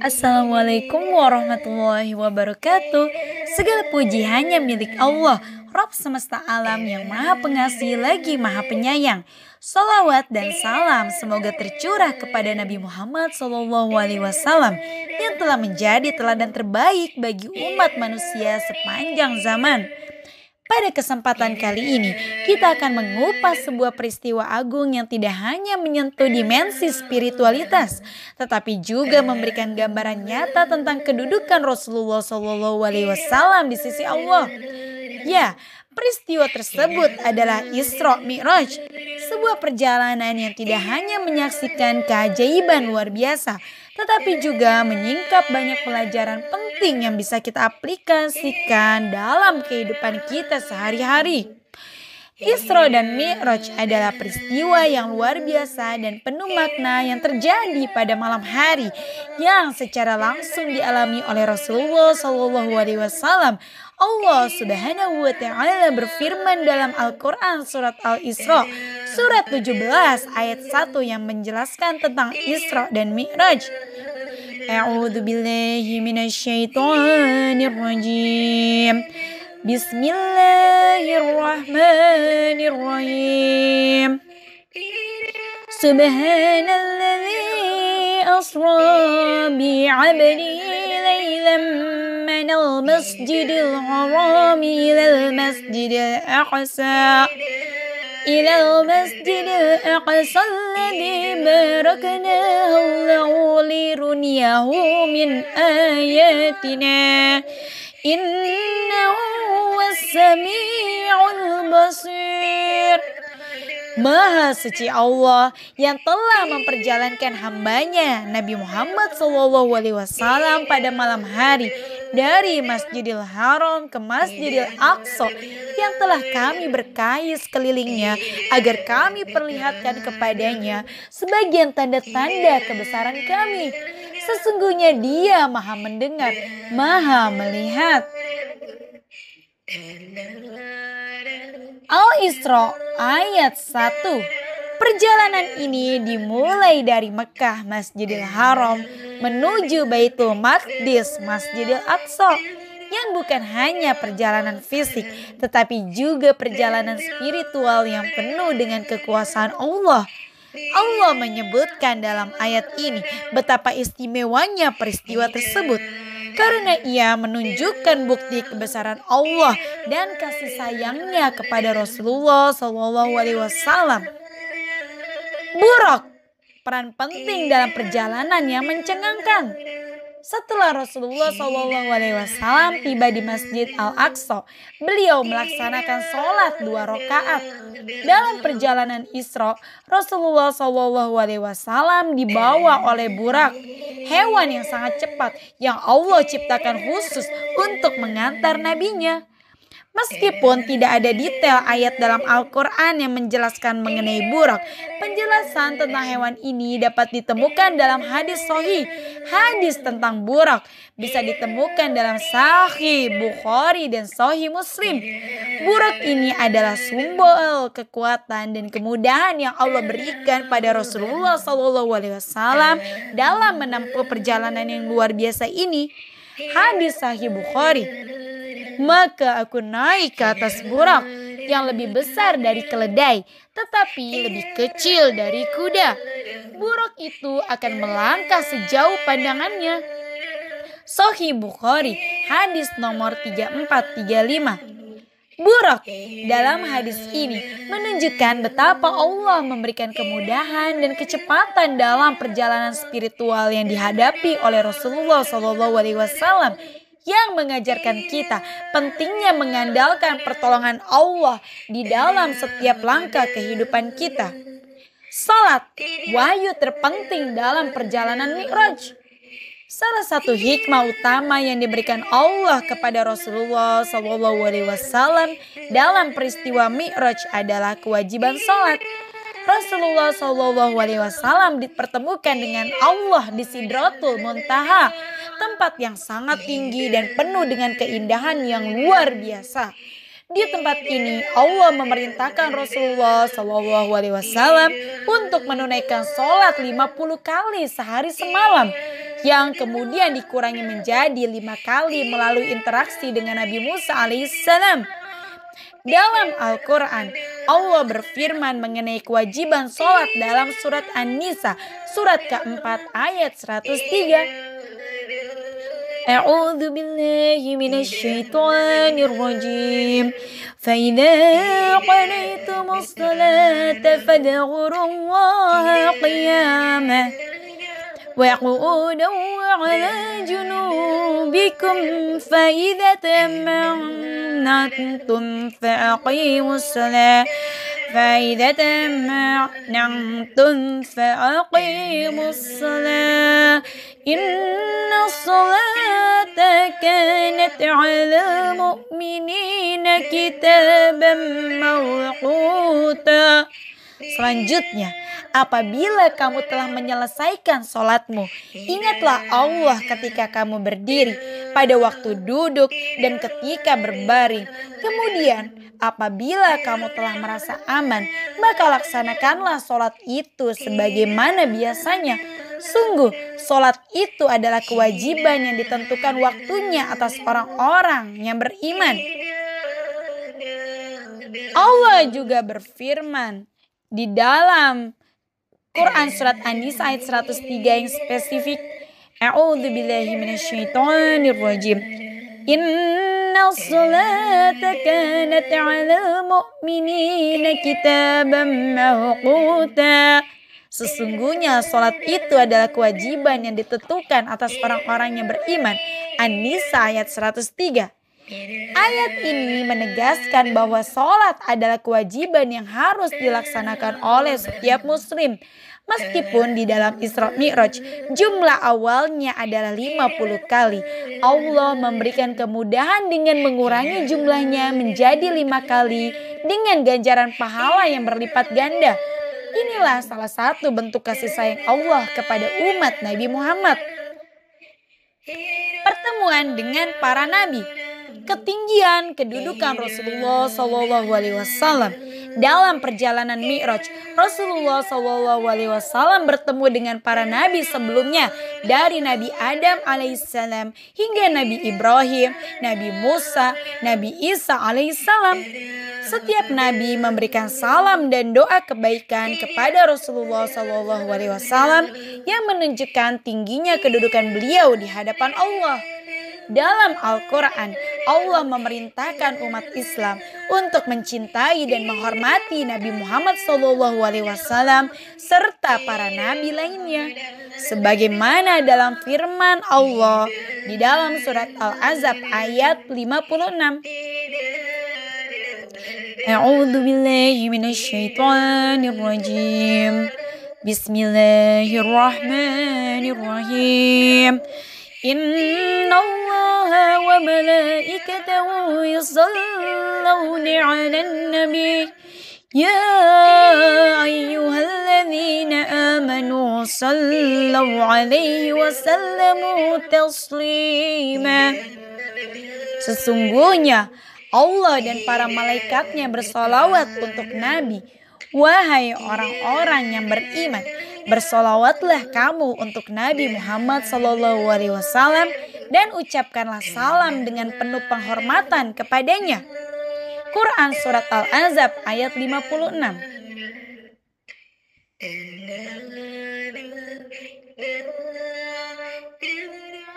Assalamualaikum warahmatullahi wabarakatuh. Segala puji hanya milik Allah, Rabb semesta alam yang maha pengasih lagi maha penyayang. Salawat dan salam semoga tercurah kepada Nabi Muhammad SAW yang telah menjadi teladan terbaik bagi umat manusia sepanjang zaman. Pada kesempatan kali ini, kita akan mengupas sebuah peristiwa agung yang tidak hanya menyentuh dimensi spiritualitas, tetapi juga memberikan gambaran nyata tentang kedudukan Rasulullah SAW di sisi Allah. Ya, peristiwa tersebut adalah Isra Mi'raj, sebuah perjalanan yang tidak hanya menyaksikan keajaiban luar biasa, tetapi juga menyingkap banyak pelajaran penting yang bisa kita aplikasikan dalam kehidupan kita sehari-hari. Isra dan Mi'raj adalah peristiwa yang luar biasa dan penuh makna yang terjadi pada malam hari yang secara langsung dialami oleh Rasulullah SAW. Allah Subhanahu wa taala berfirman dalam Al-Qur'an surat Al-Isra surat 17 ayat 1 yang menjelaskan tentang Isra dan Mi'raj. A'udzu billahi minasyaitonir rajim. Bismillahirrahmanirrahim. Subhanalladzi asra bi'abdihi laylan minal masjidil haram ilal masjidil aqsa alladzi barakna hawlahu liruniyahu min ayatina innahu was-sami'ul basir. Maha suci Allah yang telah memperjalankan hambanya Nabi Muhammad SAW pada malam hari dari Masjidil Haram ke Masjidil Aqsa yang telah kami berkahi sekelilingnya agar kami perlihatkan kepadanya sebagian tanda-tanda kebesaran kami. Sesungguhnya Dia maha mendengar, maha melihat. Al-Isra ayat 1. Perjalanan ini dimulai dari Mekah Masjidil Haram menuju Baitul Maqdis Masjidil Aqsa, yang bukan hanya perjalanan fisik tetapi juga perjalanan spiritual yang penuh dengan kekuasaan Allah. Allah menyebutkan dalam ayat ini betapa istimewanya peristiwa tersebut, karena ia menunjukkan bukti kebesaran Allah dan kasih sayangnya kepada Rasulullah SAW. Burak, peran penting dalam perjalanan yang mencengangkan. Setelah Rasulullah SAW tiba di Masjid Al-Aqsa, beliau melaksanakan sholat 2 rakaat. Dalam perjalanan Isra, Rasulullah SAW dibawa oleh burak, hewan yang sangat cepat yang Allah ciptakan khusus untuk mengantar nabinya. Meskipun tidak ada detail ayat dalam Al-Quran yang menjelaskan mengenai burak, penjelasan tentang hewan ini dapat ditemukan dalam hadis sahih. Hadis tentang burak bisa ditemukan dalam Sahih Bukhari dan Sahih Muslim. Burak ini adalah simbol kekuatan dan kemudahan yang Allah berikan pada Rasulullah SAW dalam menempuh perjalanan yang luar biasa ini. Hadis Sahih Bukhari. Maka aku naik ke atas burak yang lebih besar dari keledai, tetapi lebih kecil dari kuda. Burak itu akan melangkah sejauh pandangannya. Sahih Bukhari, hadis nomor 3435. Burak dalam hadis ini menunjukkan betapa Allah memberikan kemudahan dan kecepatan dalam perjalanan spiritual yang dihadapi oleh Rasulullah SAW, yang mengajarkan kita pentingnya mengandalkan pertolongan Allah di dalam setiap langkah kehidupan kita. Salat, wahyu terpenting dalam perjalanan Mi'raj. Salah satu hikmah utama yang diberikan Allah kepada Rasulullah SAW dalam peristiwa Mi'raj adalah kewajiban salat. Rasulullah SAW dipertemukan dengan Allah di Sidratul Muntaha, tempat yang sangat tinggi dan penuh dengan keindahan yang luar biasa. Di tempat ini Allah memerintahkan Rasulullah SAW untuk menunaikan sholat 50 kali sehari semalam, yang kemudian dikurangi menjadi 5 kali melalui interaksi dengan Nabi Musa alaihissalam. Dalam Al-Quran, Allah berfirman mengenai kewajiban sholat dalam surat An-Nisa, surat keempat ayat 103. A'udzu billahi minasyaitonir rajim. Fa idza qadaytumus salata fadhkurullaha qiyaman wa qu'udan wa 'ala junubikum fa idza tama'nantum faqimus salata فإذا تمعنتم فأقيموا الصلاة إن الصلاة كانت على المؤمنين كتابا موقوتا. Selanjutnya, apabila kamu telah menyelesaikan sholatmu, ingatlah Allah ketika kamu berdiri, pada waktu duduk, dan ketika berbaring. Kemudian, apabila kamu telah merasa aman, maka laksanakanlah sholat itu sebagaimana biasanya. Sungguh, sholat itu adalah kewajiban yang ditentukan waktunya atas orang-orang yang beriman. Allah juga berfirman di dalam Quran surat An-Nisa ayat 103 yang spesifik. A'udzu billahi minasyaitonir rajim. Inna sholata kanat 'alal mu'minina kitaban mawquta. Sesungguhnya sholat itu adalah kewajiban yang ditentukan atas orang-orang yang beriman. An-Nisa ayat 103. Ayat ini menegaskan bahwa sholat adalah kewajiban yang harus dilaksanakan oleh setiap muslim. Meskipun di dalam Isra Mi'raj jumlah awalnya adalah 50 kali, Allah memberikan kemudahan dengan mengurangi jumlahnya menjadi 5 kali dengan ganjaran pahala yang berlipat ganda. Inilah salah satu bentuk kasih sayang Allah kepada umat Nabi Muhammad. Pertemuan dengan para nabi. Ketinggian kedudukan Rasulullah SAW dalam perjalanan Mi'raj. Rasulullah SAW bertemu dengan para nabi sebelumnya, dari Nabi Adam alaihissalam hingga Nabi Ibrahim, Nabi Musa, Nabi Isa alaihissalam. Setiap nabi memberikan salam dan doa kebaikan kepada Rasulullah SAW yang menunjukkan tingginya kedudukan beliau di hadapan Allah. Dalam Al-Quran, Allah memerintahkan umat Islam untuk mencintai dan menghormati Nabi Muhammad SAW serta para nabi lainnya. Sebagaimana dalam firman Allah di dalam surat Al-Ahzab ayat 56. A'udzu billahi minasyaitonir rajim. Bismillahirrahmanirrahim. Innallaha wa malaikatahu yusholluna 'alan nabi ya ayyuhalladzina amanu shallu 'alaihi wa sallamu taslima. Sesungguhnya Allah dan para malaikatnya bersolawat untuk Nabi. Wahai orang-orang yang beriman, bersolawatlah kamu untuk Nabi Muhammad SAW dan ucapkanlah salam dengan penuh penghormatan kepadanya. Quran surat Al-Ahzab ayat 56.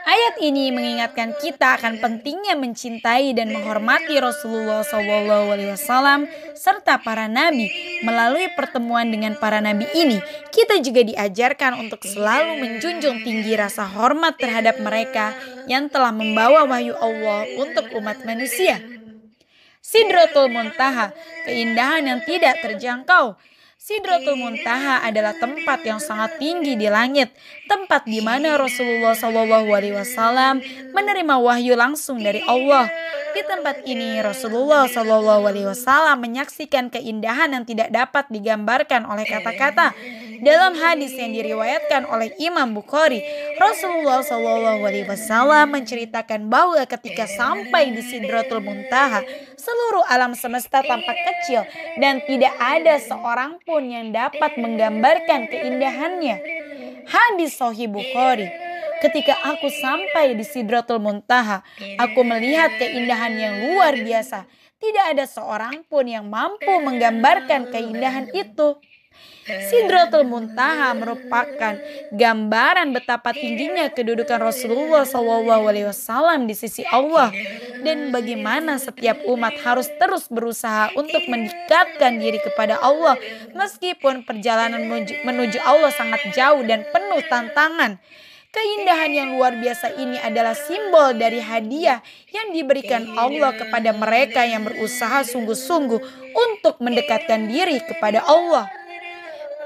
Ayat ini mengingatkan kita akan pentingnya mencintai dan menghormati Rasulullah SAW serta para nabi. Melalui pertemuan dengan para nabi ini, kita juga diajarkan untuk selalu menjunjung tinggi rasa hormat terhadap mereka yang telah membawa wahyu Allah untuk umat manusia. Sidratul Muntaha, keindahan yang tidak terjangkau. Sidratul Muntaha adalah tempat yang sangat tinggi di langit, tempat di mana Rasulullah SAW menerima wahyu langsung dari Allah. Di tempat ini Rasulullah SAW menyaksikan keindahan yang tidak dapat digambarkan oleh kata-kata. Dalam hadis yang diriwayatkan oleh Imam Bukhari, Rasulullah SAW menceritakan bahwa ketika sampai di Sidratul Muntaha, seluruh alam semesta tampak kecil dan tidak ada seorang pun yang dapat menggambarkan keindahannya. Hadis Sahih Bukhari. Ketika aku sampai di Sidratul Muntaha, aku melihat keindahan yang luar biasa. Tidak ada seorang pun yang mampu menggambarkan keindahan itu. Sidratul Muntaha merupakan gambaran betapa tingginya kedudukan Rasulullah SAW di sisi Allah dan bagaimana setiap umat harus terus berusaha untuk mendekatkan diri kepada Allah meskipun perjalanan menuju Allah sangat jauh dan penuh tantangan. Keindahan yang luar biasa ini adalah simbol dari hadiah yang diberikan Allah kepada mereka yang berusaha sungguh-sungguh untuk mendekatkan diri kepada Allah.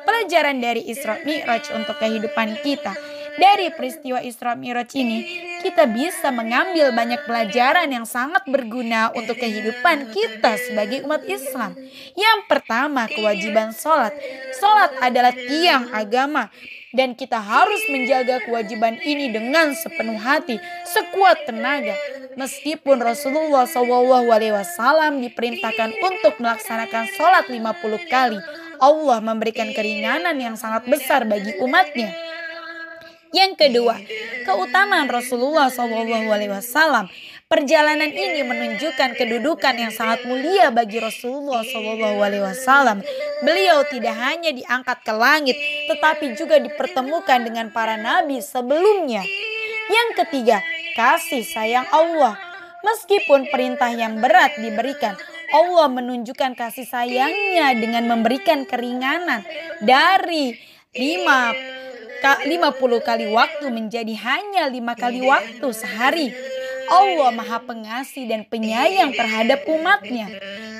Pelajaran dari Isra Mi'raj untuk kehidupan kita. Dari peristiwa Isra Mi'raj ini, kita bisa mengambil banyak pelajaran yang sangat berguna untuk kehidupan kita sebagai umat Islam. Yang pertama, kewajiban sholat. Sholat adalah tiang agama. Dan kita harus menjaga kewajiban ini dengan sepenuh hati, sekuat tenaga. Meskipun Rasulullah SAW diperintahkan untuk melaksanakan sholat 50 kali, Allah memberikan keringanan yang sangat besar bagi umatnya. Yang kedua, keutamaan Rasulullah SAW. Perjalanan ini menunjukkan kedudukan yang sangat mulia bagi Rasulullah SAW. Beliau tidak hanya diangkat ke langit, tetapi juga dipertemukan dengan para nabi sebelumnya. Yang ketiga, kasih sayang Allah. Meskipun perintah yang berat diberikan, Allah menunjukkan kasih sayangnya dengan memberikan keringanan dari 50 kali waktu menjadi hanya 5 kali waktu sehari. Allah Maha Pengasih dan Penyayang terhadap umatnya.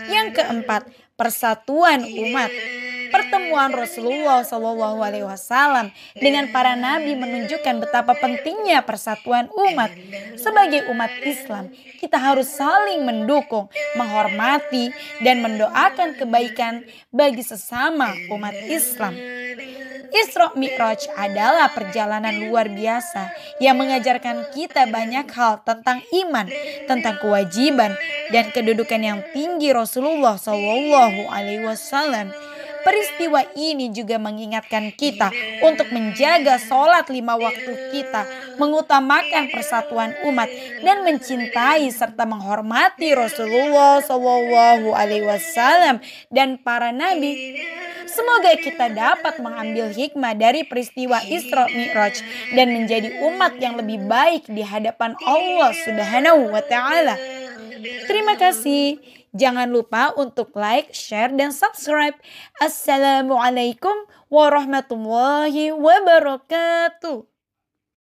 Yang keempat, persatuan umat. Pertemuan Rasulullah SAW dengan para nabi menunjukkan betapa pentingnya persatuan umat. Sebagai umat Islam, kita harus saling mendukung, menghormati, dan mendoakan kebaikan bagi sesama umat Islam. Isra Mi'raj adalah perjalanan luar biasa yang mengajarkan kita banyak hal tentang iman, tentang kewajiban, dan kedudukan yang tinggi Rasulullah SAW. Peristiwa ini juga mengingatkan kita untuk menjaga sholat 5 waktu kita, mengutamakan persatuan umat, dan mencintai serta menghormati Rasulullah SAW dan para nabi. Semoga kita dapat mengambil hikmah dari peristiwa Isra Mi'raj dan menjadi umat yang lebih baik di hadapan Allah Subhanahu wa Ta'ala. Terima kasih. Jangan lupa untuk like, share, dan subscribe. Assalamualaikum warahmatullahi wabarakatuh.